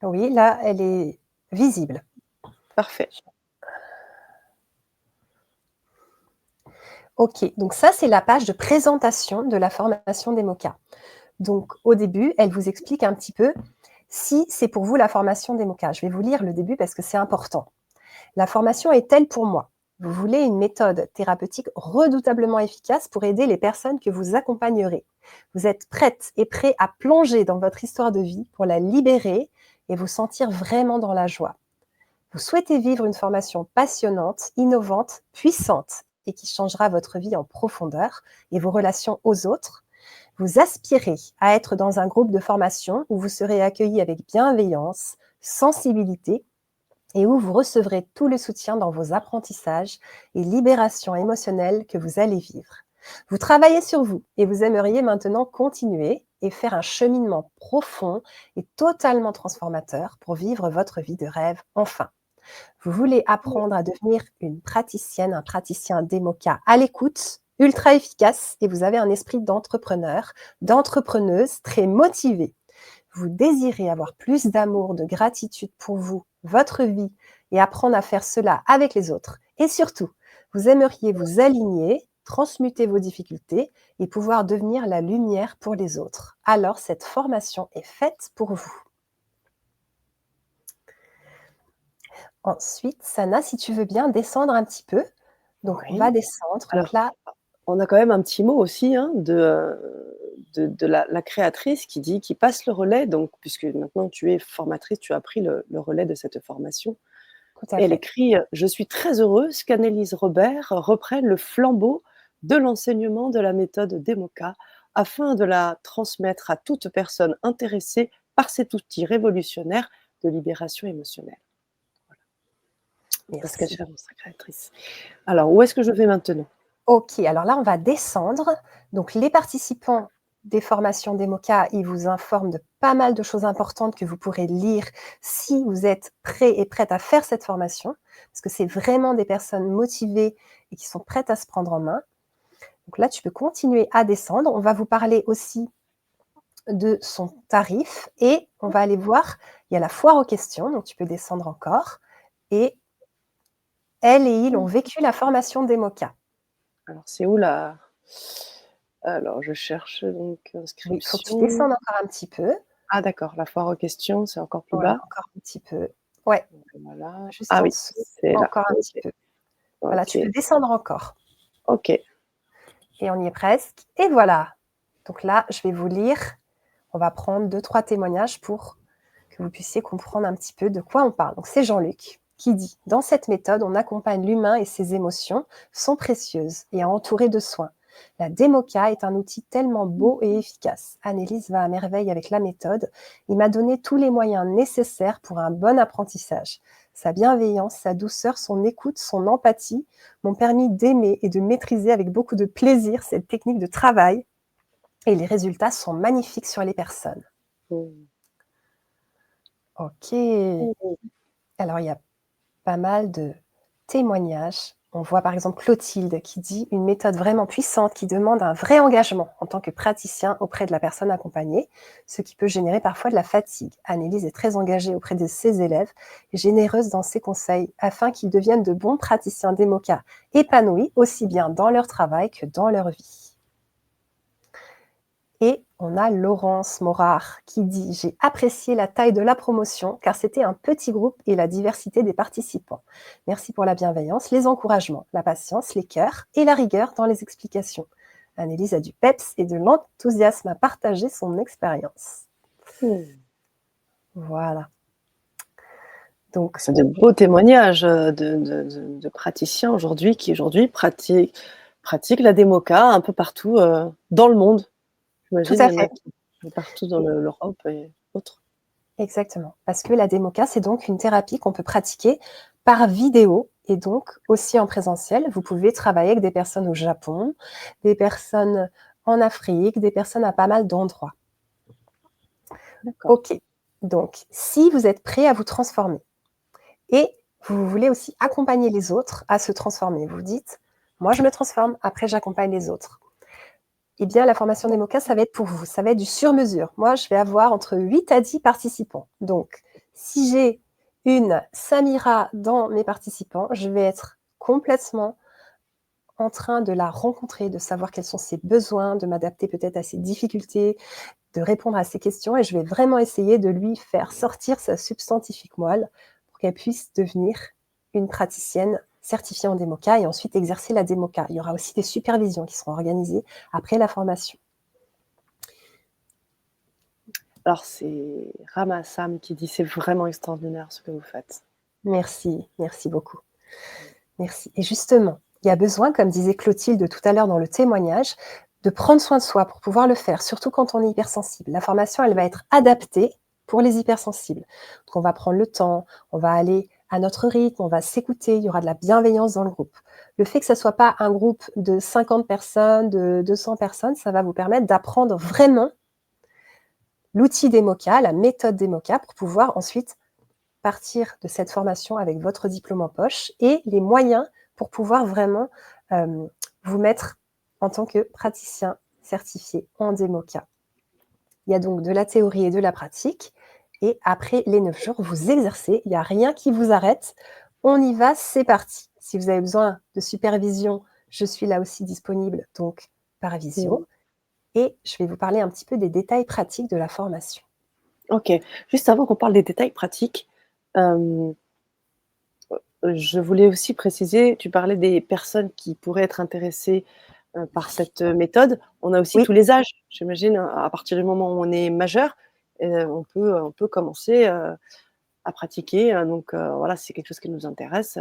Oui, là, elle est visible.
Parfait.
OK, donc ça, c'est la page de présentation de la formation des MOCA. Donc, au début, elle vous explique un petit peu si c'est pour vous la formation des MOCA. Je vais vous lire le début parce que c'est important. La formation est-elle pour moi? Vous voulez une méthode thérapeutique redoutablement efficace pour aider les personnes que vous accompagnerez. Vous êtes prête et prêt à plonger dans votre histoire de vie pour la libérer et vous sentir vraiment dans la joie. Vous souhaitez vivre une formation passionnante, innovante, puissante et qui changera votre vie en profondeur et vos relations aux autres. Vous aspirez à être dans un groupe de formation où vous serez accueilli avec bienveillance, sensibilité et où vous recevrez tout le soutien dans vos apprentissages et libération émotionnelle que vous allez vivre. Vous travaillez sur vous et vous aimeriez maintenant continuer et faire un cheminement profond et totalement transformateur pour vivre votre vie de rêve enfin. Vous voulez apprendre à devenir une praticienne, un praticien démoca à l'écoute, ultra efficace et vous avez un esprit d'entrepreneur, d'entrepreneuse très motivé. Vous désirez avoir plus d'amour, de gratitude pour vous, votre vie et apprendre à faire cela avec les autres. Et surtout, vous aimeriez vous aligner, transmuter vos difficultés et pouvoir devenir la lumière pour les autres. Alors cette formation est faite pour vous. Ensuite, Sana, si tu veux bien descendre un petit peu. Donc on va
Oui.
descendre. Donc
Alors,
là,
on a quand même un petit mot aussi, hein, de la créatrice qui passe le relais, donc puisque maintenant tu es formatrice, tu as pris le relais de cette formation.
tout à
Et elle
fait.
écrit, «Je suis très heureuse qu'Annelise Robert reprenne le flambeau de l'enseignement de la méthode DEMOCA afin de la transmettre à toute personne intéressée par cet outil révolutionnaire de libération émotionnelle». C'est ce qu'elle
Merci.
annonce, sa créatrice. Alors, où est-ce que je vais maintenant?
OK, alors là, on va descendre. Donc les participants des formations DEMOCA, ils vous informent de pas mal de choses importantes que vous pourrez lire si vous êtes prêt et prête à faire cette formation, parce que c'est vraiment des personnes motivées et qui sont prêtes à se prendre en main. Donc là, tu peux continuer à descendre. On va vous parler aussi de son tarif et on va aller voir, il y a la foire aux questions, donc tu peux descendre encore et elle et ils ont vécu la formation Demoka.
Alors c'est où la alors je cherche donc
Oui, il faut que tu
inscription.
descendes encore un petit peu.
Ah d'accord, la foire aux questions, c'est encore plus
Voilà,
bas.
encore un petit peu. Ouais,
Voilà.
juste
Ah
en
oui,
dessous,
c'est là.
encore un petit
OK,
peu. Voilà, tu
OK,
peux descendre encore
OK.
et on y est presque et voilà. Donc là, je vais vous lire, on va prendre 2-3 témoignages pour que vous puissiez comprendre un petit peu de quoi on parle. Donc c'est Jean-Luc qui dit: «Dans cette méthode, on accompagne l'humain et ses émotions sont précieuses et entourées de soins. La Demoka est un outil tellement beau et efficace. Annelise va à merveille avec la méthode. Il m'a donné tous les moyens nécessaires pour un bon apprentissage. Sa bienveillance, sa douceur, son écoute, son empathie m'ont permis d'aimer et de maîtriser avec beaucoup de plaisir cette technique de travail et les résultats sont magnifiques sur les personnes.»
Mmh.
OK.
Mmh.
Alors il y a pas mal de témoignages. On voit par exemple Clotilde qui dit: «Une méthode vraiment puissante qui demande un vrai engagement en tant que praticien auprès de la personne accompagnée, ce qui peut générer parfois de la fatigue. Annelise est très engagée auprès de ses élèves et généreuse dans ses conseils afin qu'ils deviennent de bons praticiens d'EMOCA épanouis aussi bien dans leur travail que dans leur vie.» Et on a Laurence Morard qui dit: «J'ai apprécié la taille de la promotion car c'était un petit groupe et la diversité des participants. Merci pour la bienveillance, les encouragements, la patience, les cœurs et la rigueur dans les explications. Annelise a du peps et de l'enthousiasme à partager son expérience.»
Mmh.
Voilà. Donc,
C'est de beaux témoignages, de praticiens aujourd'hui qui aujourd'hui pratiquent la Demoka un peu partout, dans le monde.
tout
J'imagine, il
à
y en a
fait.
qui partout dans l'Europe et autres.
Exactement. Parce que la Demoka, c'est donc une thérapie qu'on peut pratiquer par vidéo et donc aussi en présentiel. Vous pouvez travailler avec des personnes au Japon, des personnes en Afrique, des personnes à pas mal d'endroits.
D'accord.
OK. Donc, si vous êtes prêt à vous transformer et vous voulez aussi accompagner les autres à se transformer, vous dites: «Moi, je me transforme, après j'accompagne les autres.» Eh bien, la formation Demoka, ça va être pour vous. Ça va être du sur-mesure. Moi, je vais avoir entre 8 à 10 participants. Donc, si j'ai une Samira dans mes participants, je vais être complètement en train de la rencontrer, de savoir quels sont ses besoins, de m'adapter peut-être à ses difficultés, de répondre à ses questions et je vais vraiment essayer de lui faire sortir sa substantifique moelle pour qu'elle puisse devenir une praticienne certifiée en Demoka et ensuite exercer la Demoka. Il y aura aussi des supervisions qui seront organisées après la formation.
Alors c'est Ramassam qui dit: «C'est vraiment extraordinaire ce que vous faites».
Merci, merci beaucoup. Merci. Et justement, il y a besoin, comme disait Clotilde tout à l'heure dans le témoignage, de prendre soin de soi pour pouvoir le faire, surtout quand on est hypersensible. La formation, elle va être adaptée pour les hypersensibles. Donc, on va prendre le temps, on va aller à notre rythme, on va s'écouter, il y aura de la bienveillance dans le groupe. Le fait que ce ne soit pas un groupe de 50 personnes, de 200 personnes, ça va vous permettre d'apprendre vraiment l'outil Demoka, la méthode Demoka, pour pouvoir ensuite partir de cette formation avec votre diplôme en poche et les moyens pour pouvoir vraiment vous mettre en tant que praticien certifié en Demoka. Il y a donc de la théorie et de la pratique. Et après les 9 jours, vous exercez. Il n'y a rien qui vous arrête. On y va, c'est parti. Si vous avez besoin de supervision, je suis là aussi disponible, donc par
Mmh.
visio. Et je vais vous parler un petit peu des détails pratiques de la formation.
OK. Juste avant qu'on parle des détails pratiques, hem, je voulais aussi préciser, tu parlais des personnes qui pourraient être intéressées, par cette méthode. On a aussi
Oui,
tous les âges. J'imagine, à partir du moment où on est majeur, on peut commencer, à pratiquer, donc voilà, si c'est quelque chose qui nous intéresse,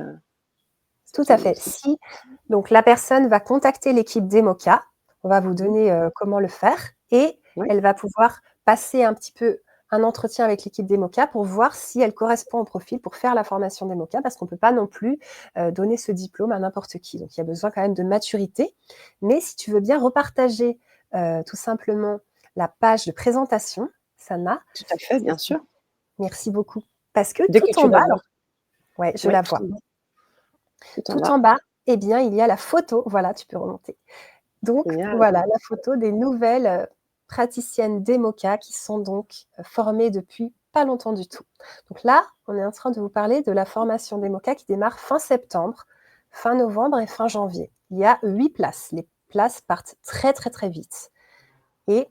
tout à
c'est
fait. Si donc la personne va contacter l'équipe Demoka, on va vous
mmh,
donner, comment le faire et
oui,
elle va pouvoir passer un petit peu un entretien avec l'équipe Demoka pour voir si elle correspond au profil pour faire la formation Demoka parce qu'on ne peut pas non plus, donner ce diplôme à n'importe qui. Donc il y a besoin quand même de maturité. Mais si tu veux bien repartager, tout simplement la page de présentation, Sana,
tout à fait, bien sûr.
merci beaucoup. Parce que
Dès que
tout
tu
en
la
bas
vois.
ouais, je
Oui,
la
tout
vois.
en bas, tout en
Tout
bas.
en bas, eh bien, il y a la photo. Voilà, tu peux remonter. Donc
Génial.
voilà, la photo des nouvelles, praticiennes d'EMOCA qui sont donc formées depuis pas longtemps du tout. Donc là, on est en train de vous parler de la formation d'EMOCA qui démarre fin septembre, fin novembre et fin janvier. Il y a 8 places. Les places partent très très très vite. Et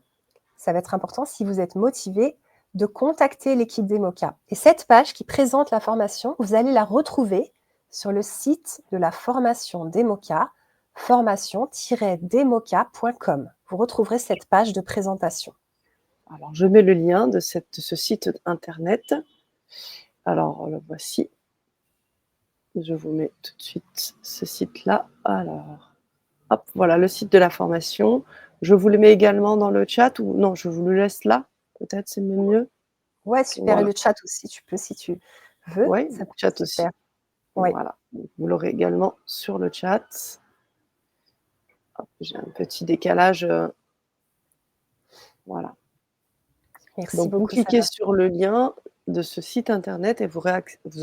ça va être important, si vous êtes motivé, de contacter l'équipe d'EMOCA. Et cette page qui présente la formation, vous allez la retrouver sur le site de la formation d'EMOCA, formation-democa.com. Vous retrouverez cette page de présentation.
Alors, je mets le lien de ce site internet. Alors, le voici. Je vous mets tout de suite ce site-là. Alors, hop, voilà le site de la formation. Je vous le mets également dans le chat ou non, je vous le laisse là. Peut-être c'est mieux.
Ouais, super.
Voilà.
Et le chat aussi, tu peux si tu veux.
Oui,
Ça
le
peut
chat
être
aussi.
super. Oui.
Voilà. Vous l'aurez également sur le chat. Hop, j'ai un petit décalage. Voilà.
Merci
Donc, vous
beaucoup,
cliquez
Sana.
sur le lien de ce site internet et vous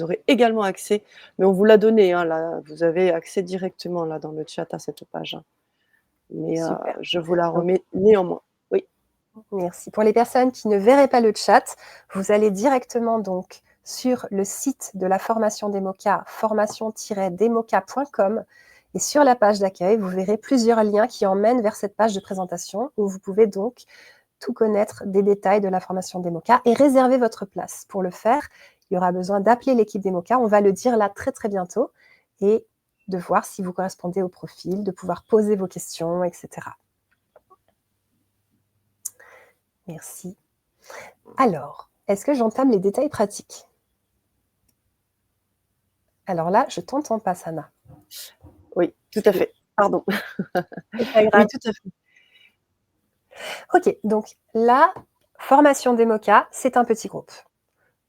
aurez également accès, mais on vous l'a donné, hein, là, vous avez accès directement là dans le chat à cette page, hein. Mais
Super.
je vous la
Donc,
remets néanmoins. Oui,
merci. Pour les personnes qui ne verraient pas le chat, vous allez directement donc sur le site de la formation d'EMOCA, formation-democa.com. Et sur la page d'accueil, vous verrez plusieurs liens qui emmènent vers cette page de présentation où vous pouvez donc tout connaître des détails de la formation d'EMOCA et réserver votre place. Pour le faire, il y aura besoin d'appeler l'équipe d'EMOCA. On va le dire là très très bientôt et de voir si vous correspondez au profil, de pouvoir poser vos questions, etc. Merci. Alors, est-ce que j'entame les détails pratiques? Alors là, je t'entends pas, Sana.
oui, tout à fait. Pardon.
C'est pas
Oui,
grave.
tout à fait.
Ok, donc la formation d'EMOCA, c'est un petit groupe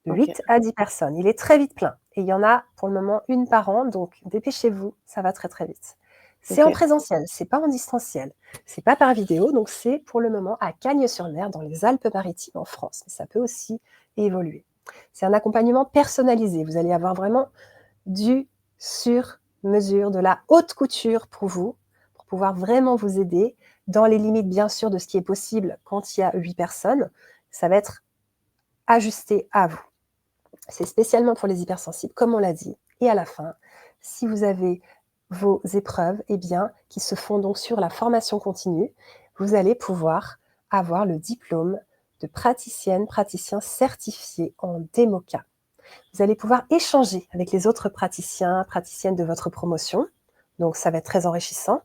de
OK.
8 à 10 personnes. Il est très vite plein. Et il y en a pour le moment une par an, donc dépêchez-vous, ça va très très vite. C'est en
OK.
présentiel, c'est pas en distanciel, c'est pas par vidéo, donc c'est pour le moment à Cagnes-sur-Mer, dans les Alpes-Maritimes en France. Mais ça peut aussi évoluer. C'est un accompagnement personnalisé. Vous allez avoir vraiment du sur-mesure, de la haute couture pour vous, pour pouvoir vraiment vous aider dans les limites, bien sûr, de ce qui est possible quand il y a 8 personnes. Ça va être ajusté à vous. C'est spécialement pour les hypersensibles, comme on l'a dit. Et à la fin, si vous avez vos épreuves, eh bien, qui se font donc sur la formation continue, vous allez pouvoir avoir le diplôme de praticienne, praticien certifié en DEMOCA. Vous allez pouvoir échanger avec les autres praticiens, praticiennes de votre promotion. Donc, ça va être très enrichissant.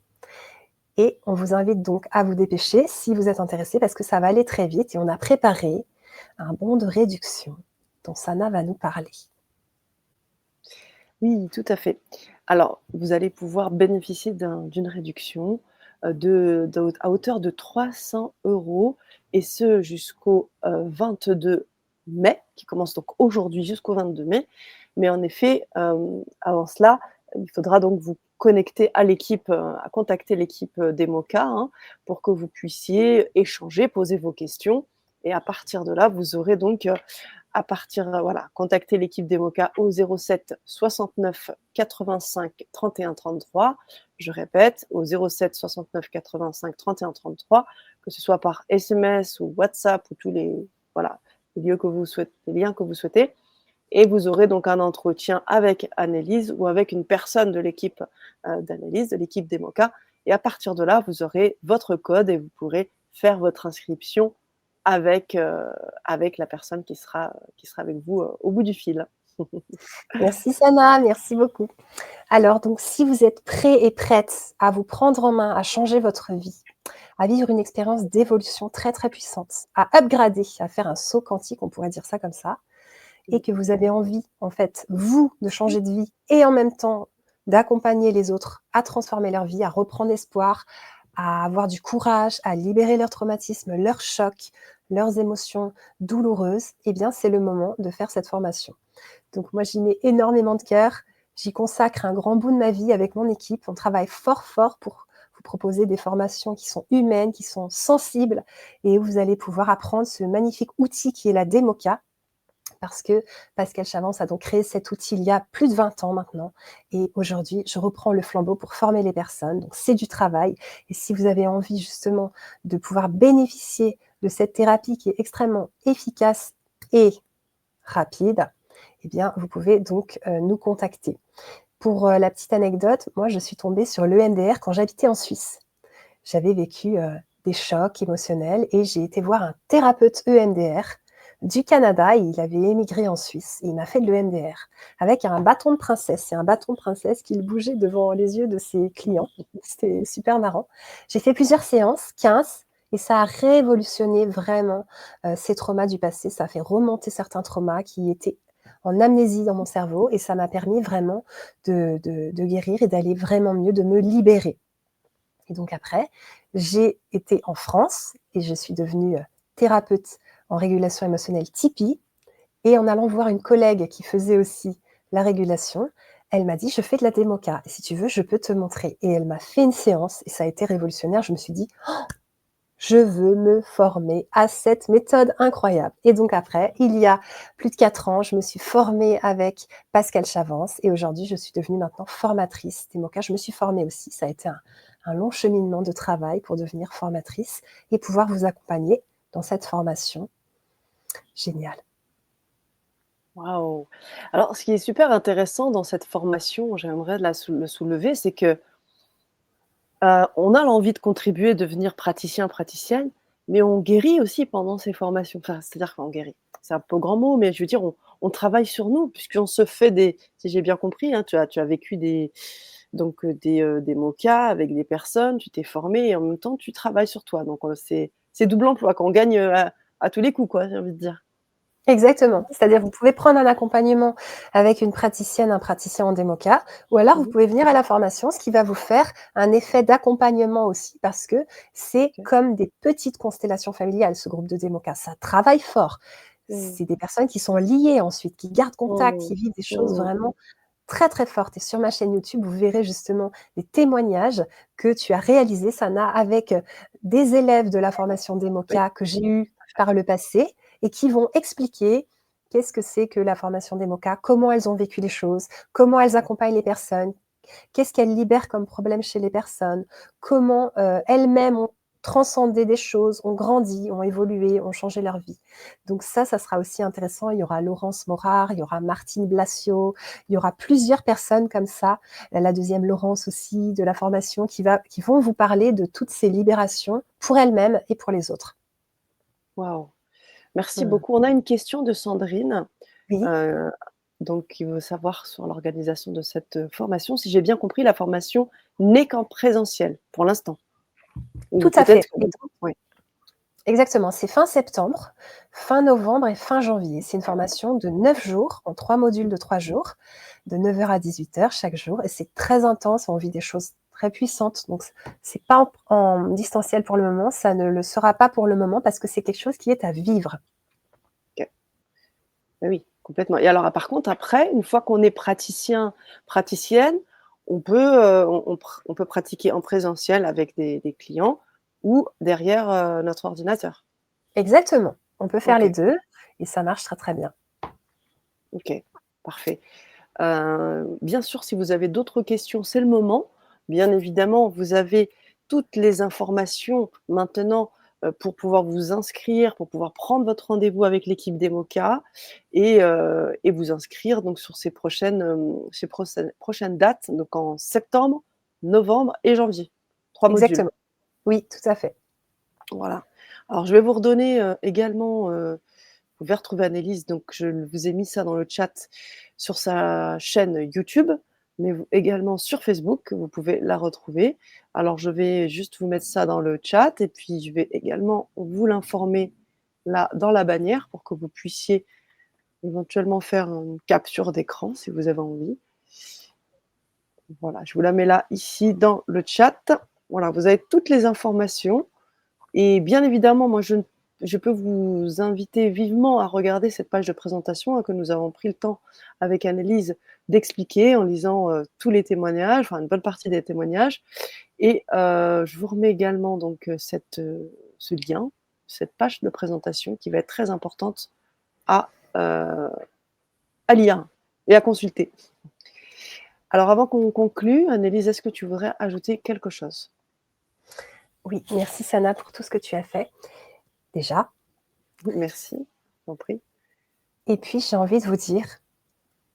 Et on vous invite donc à vous dépêcher si vous êtes intéressé parce que ça va aller très vite et on a préparé un bon de réduction dont Sana va nous parler.
Oui, tout à fait. Alors, vous allez pouvoir bénéficier d'une réduction, à hauteur de 300 € et ce jusqu'au, 22 mai, qui commence donc aujourd'hui jusqu'au 22 mai. Mais en effet, avant cela, il faudra donc vous connecter à l'équipe, à contacter l'équipe, d'EMOCA, hein, pour que vous puissiez échanger, poser vos questions et à partir de là, vous aurez donc, à partir, voilà, contacter l'équipe d'EMOCA au 07 69 85 31 33. Je répète, au 07 69 85 31 33, que ce soit par SMS ou WhatsApp ou tous les, voilà, les liens que vous souhaitez. Et vous aurez donc un entretien avec Annelise ou avec une personne de l'équipe d'Annelise, de l'équipe d'EMOCA. Et à partir de là, vous aurez votre code et vous pourrez faire votre inscription avec, avec la personne qui sera avec vous au bout du fil.
Merci Sana, merci beaucoup. Alors donc si vous êtes prêts et prêtes à vous prendre en main, à changer votre vie, à vivre une expérience d'évolution très très puissante, à upgrader, à faire un saut quantique, on pourrait dire ça comme ça, et que vous avez envie, en fait, vous, de changer de vie et en même temps d'accompagner les autres à transformer leur vie, à reprendre espoir, à avoir du courage, à libérer leur traumatisme, leurs chocs, leurs émotions douloureuses, eh bien, c'est le moment de faire cette formation. Donc, moi, j'y mets énormément de cœur. J'y consacre un grand bout de ma vie avec mon équipe. On travaille fort, fort pour vous proposer des formations qui sont humaines, qui sont sensibles et où vous allez pouvoir apprendre ce magnifique outil qui est la DEMOCA, parce que Pascal Chavance a donc créé cet outil il y a plus de 20 ans maintenant. Et aujourd'hui, je reprends le flambeau pour former les personnes. Donc, c'est du travail. Et si vous avez envie justement de pouvoir bénéficier de cette thérapie qui est extrêmement efficace et rapide, eh bien, vous pouvez donc nous contacter. Pour la petite anecdote, moi, je suis tombée sur l'EMDR quand j'habitais en Suisse. J'avais vécu des chocs émotionnels et j'ai été voir un thérapeute EMDR du Canada. Il avait émigré en Suisse et il m'a fait de l'EMDR avec un bâton de princesse. C'est un bâton de princesse qu'il bougeait devant les yeux de ses clients. C'était super marrant. J'ai fait plusieurs séances, 15, et ça a révolutionné vraiment ces traumas du passé. Ça a fait remonter certains traumas qui étaient en amnésie dans mon cerveau et ça m'a permis vraiment de guérir et d'aller vraiment mieux, de me libérer. Et donc après, j'ai été en France et je suis devenue thérapeute en régulation émotionnelle Tipeee. Et en allant voir une collègue qui faisait aussi la régulation, elle m'a dit: «Je fais de la démoca et si tu veux, je peux te montrer». Et elle m'a fait une séance et ça a été révolutionnaire. Je me suis dit: je veux me former à cette méthode incroyable. Et donc après, il y a plus de 4 ans, je me suis formée avec Pascal Chavance et aujourd'hui, je suis devenue maintenant formatrice Demoka. Je me suis formée aussi. Ça a été un long cheminement de travail pour devenir formatrice et pouvoir vous accompagner dans cette formation. Génial.
Waouh! Alors, ce qui est super intéressant dans cette formation, j'aimerais le soulever, c'est que, on a l'envie de contribuer, devenir praticien, praticienne, mais on guérit aussi pendant ces formations. Enfin, c'est-à-dire qu'on guérit, c'est un peu grand mot, mais je veux dire, on travaille sur nous puisqu'on se fait des si j'ai bien compris, hein, tu as vécu des MOCA avec des personnes, tu t'es formé et en même temps tu travailles sur toi. Donc, c'est double emploi, quoi. On gagne, à tous les coups, quoi, j'ai envie de dire.
Exactement. C'est-à-dire, vous pouvez prendre un accompagnement avec une praticienne, un praticien en démoca, ou alors vous
Mmh.
pouvez venir à la formation, ce qui va vous faire un effet d'accompagnement aussi, parce que c'est
OK.
comme des petites constellations familiales, ce groupe de démoca. Ça travaille fort.
Mmh.
C'est des personnes qui sont liées ensuite, qui gardent contact,
Mmh.
qui vivent des choses
Mmh.
vraiment très, très fortes. Et sur ma chaîne YouTube, vous verrez justement des témoignages que tu as réalisés, Sana, avec des élèves de la formation
Oui.
démoca que j'ai eu par le passé et qui vont expliquer qu'est-ce que c'est que la formation démoca, comment elles ont vécu les choses, comment elles accompagnent les personnes, qu'est-ce qu'elles libèrent comme problème chez les personnes, comment elles-mêmes ont transcendé des choses, ont grandi, ont évolué, ont changé leur vie. Donc ça sera aussi intéressant. Il y aura Laurence Morard, il y aura Martine Blasio, il y aura plusieurs personnes comme ça. La deuxième Laurence aussi de la formation qui vont vous parler de toutes ces libérations pour elles-mêmes et pour les autres.
Waouh! Merci
Mmh.
beaucoup. On a une question de Sandrine,
Oui,
heu, donc qui veut savoir sur l'organisation de cette, formation. Si j'ai bien compris, la formation n'est qu'en présentiel pour l'instant? Ou
tout à
peut-être
fait.
que
Et donc
oui,
exactement, c'est fin septembre, fin novembre et fin janvier. C'est une formation de 9 jours, en 3 modules de 3 jours, de 9 heures à 18 heures chaque jour et c'est très intense, on vit des choses très puissantes. Donc c'est pas en distanciel pour le moment, ça ne le sera pas pour le moment parce que c'est quelque chose qui est à vivre.
OK. Bah, oui, complètement et alors, par contre, après, une fois qu'on est praticien, praticienne, on peut pratiquer en présentiel avec des clients ou derrière, notre ordinateur?
Exactement, on peut faire les
OK,
2 et ça marche très, très bien.
OK, parfait. Bien sûr, si vous avez d'autres questions, c'est le moment. Bien évidemment, vous avez toutes les informations maintenant, pour pouvoir vous inscrire, pour pouvoir prendre votre rendez-vous avec l'équipe d'Emoca et vous inscrire donc sur ces prochaines dates, donc en septembre, novembre et janvier. 3 modules.
Exactement. Oui, tout à fait.
Voilà. Alors je vais vous redonner, également, vous pouvez retrouver Annelise, donc je vous ai mis ça dans le chat sur sa chaîne YouTube, mais également sur Facebook, vous pouvez la retrouver. Alors je vais juste vous mettre ça dans le chat et puis je vais également vous l'informer là dans la bannière pour que vous puissiez éventuellement faire une capture d'écran si vous avez envie. Voilà, je vous la mets là, ici dans le chat. Voilà, vous avez toutes les informations. Et bien évidemment, moi, je peux vous inviter vivement à regarder cette page de présentation, hein, que nous avons pris le temps avec Annelise d'expliquer en lisant, tous les témoignages, enfin une bonne partie des témoignages et je vous remets également donc, ce lien, cette page de présentation qui va être très importante à, heu, à lire et à consulter. Alors avant qu'on conclue, Annelise, est-ce que tu voudrais ajouter quelque chose?
Oui, merci Sana pour tout ce que tu as fait. déjà.
Merci, je t'en prie.
Et puis, j'ai envie de vous dire,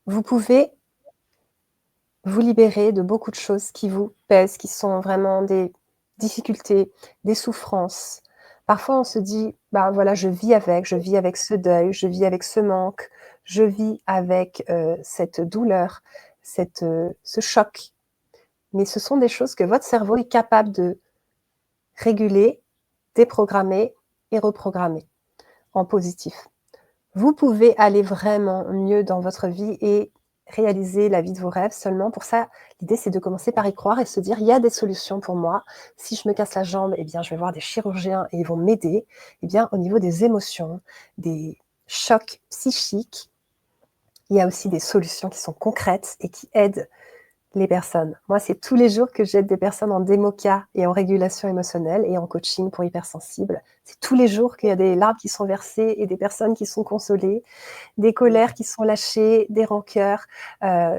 vous pouvez vous libérer de beaucoup de choses qui vous pèsent, qui sont vraiment des difficultés, des souffrances. Parfois, on se dit: «Bah, voilà, je vis avec ce deuil, je vis avec ce manque, je vis avec, cette douleur, ce choc». Mais ce sont des choses que votre cerveau est capable de réguler, déprogrammer et reprogrammer en positif. Vous pouvez aller vraiment mieux dans votre vie et réaliser la vie de vos rêves. Seulement pour ça, l'idée, c'est de commencer par y croire et se dire: «Il y a des solutions pour moi. Si je me casse la jambe, eh bien, je vais voir des chirurgiens et ils vont m'aider». Eh bien, au niveau des émotions, des chocs psychiques, il y a aussi des solutions qui sont concrètes et qui aident les personnes. Moi, c'est tous les jours que j'aide des personnes en démoca et en régulation émotionnelle et en coaching pour hypersensibles. C'est tous les jours qu'il y a des larmes qui sont versées et des personnes qui sont consolées, des
Mmh.
colères qui sont lâchées, des rancœurs,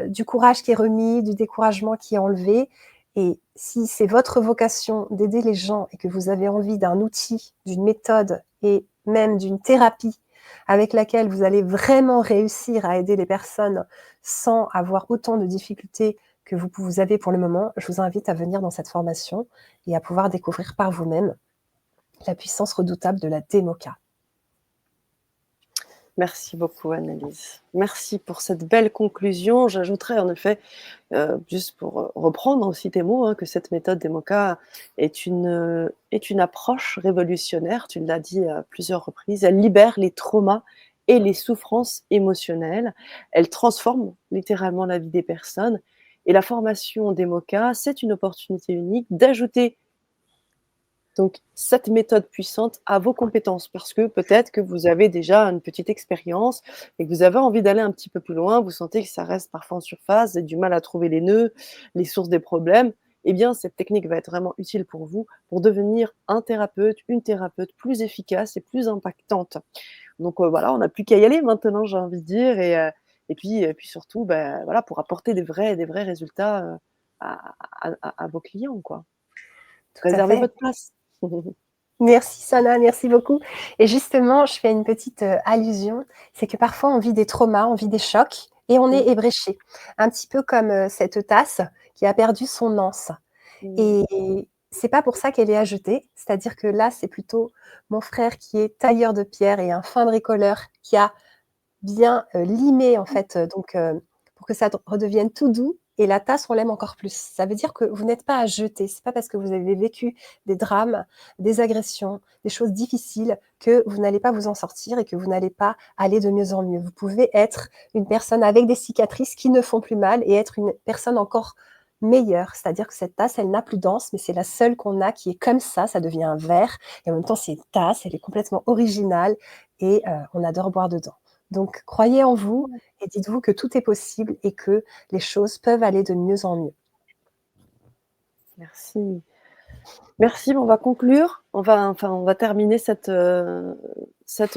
du courage qui est remis, du découragement qui est enlevé. Et si c'est votre vocation d'aider les gens et que vous avez envie d'un outil, d'une méthode et même d'une thérapie avec laquelle vous allez vraiment réussir à aider les personnes sans avoir autant de difficultés que vous avez pour le moment, je vous invite à venir dans cette formation et à pouvoir découvrir par vous-même la puissance redoutable de la démoca.
Merci beaucoup, Annelise. Merci pour cette belle conclusion. J'ajouterais en effet, juste pour, reprendre aussi tes mots, hein, que cette méthode DEMOCA est une approche révolutionnaire. Tu l'as dit à plusieurs reprises. Elle libère les traumas et les souffrances émotionnelles. Elle transforme littéralement la vie des personnes et la formation DEMOCA, c'est une opportunité unique d'ajouter donc cette méthode puissante à vos compétences, parce que peut-être que vous avez déjà une petite expérience et que vous avez envie d'aller un petit peu plus loin, vous sentez que ça reste parfois en surface, vous avez du mal à trouver les nœuds, les sources des problèmes, eh bien cette technique va être vraiment utile pour vous, pour devenir un thérapeute, une thérapeute plus efficace et plus impactante. Donc voilà, on n'a plus qu'à y aller maintenant, j'ai envie de dire et puis surtout, bah, voilà, pour apporter des vrais résultats, à vos clients, quoi.
Tout à
Réservez
fait.
votre place.
Merci Sana, merci beaucoup. Et justement, je fais une petite allusion, c'est que parfois on vit des traumas, on vit des chocs et on est
Mmh.
ébréché. Un petit peu comme cette tasse qui a perdu son anse.
Mmh.
Et c'est pas pour ça qu'elle est à jeter, c'est-à-dire que là, c'est plutôt mon frère qui est tailleur de pierre et un fin bricoleur qui a bien, limé en fait, pour que ça redevienne tout doux et la tasse, on l'aime encore plus. Ça veut dire que vous n'êtes pas à jeter. C'est pas parce que vous avez vécu des drames, des agressions, des choses difficiles que vous n'allez pas vous en sortir et que vous n'allez pas aller de mieux en mieux. Vous pouvez être une personne avec des cicatrices qui ne font plus mal et être une personne encore meilleure. C'est-à-dire que cette tasse, elle n'a plus d'anse, mais c'est la seule qu'on a qui est comme ça devient un verre et en même temps, c'est une tasse, elle est complètement originale et on adore boire dedans. Donc, croyez en vous et dites-vous que tout est possible et que les choses peuvent aller de mieux en mieux.
Merci. Merci, on va conclure. On va terminer cette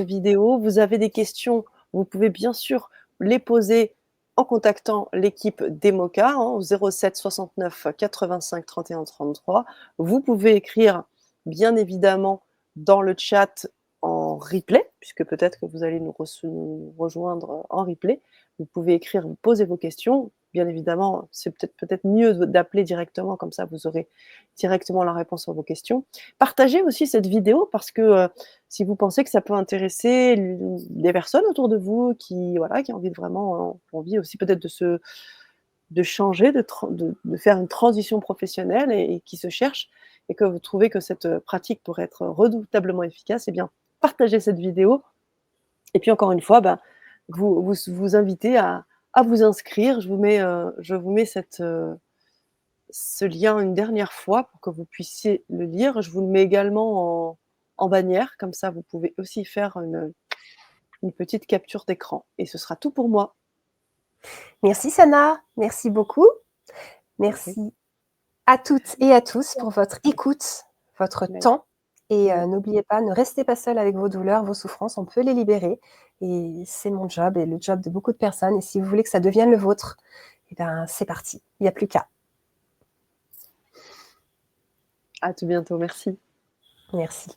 vidéo. Vous avez des questions, vous pouvez bien sûr les poser en contactant l'équipe d'Emoca, hein, au 07 69 85 31 33. Vous pouvez écrire, bien évidemment, dans le chat en replay, puisque peut-être que vous allez nous rejoindre en replay. Vous pouvez écrire, vous poser vos questions. Bien évidemment, c'est peut-être mieux d'appeler directement, comme ça vous aurez directement la réponse à vos questions. Partagez aussi cette vidéo parce que si vous pensez que ça peut intéresser des personnes autour de vous qui, voilà, qui ont envie de vraiment, envie aussi peut-être de changer, de faire une transition professionnelle et qui se cherchent et que vous trouvez que cette pratique pourrait être redoutablement efficace, eh bien, partagez cette vidéo. Et puis encore une fois, ben, vous invitez à vous inscrire. Je vous mets ce lien une dernière fois pour que vous puissiez le lire. Je vous le mets également en bannière, comme ça vous pouvez aussi faire une petite capture d'écran et ce sera tout pour moi.
Merci Sana, merci beaucoup.
Je t'en prie.
Merci à toutes et à tous pour votre écoute, votre
Mais
temps et
mmh,
n'oubliez pas, ne restez pas seul avec vos douleurs, vos souffrances, on peut les libérer et c'est mon job et le job de beaucoup de personnes et si vous voulez que ça devienne le vôtre, eh ben, c'est parti, il n'y a plus qu'à.
à tout bientôt, merci.
Merci.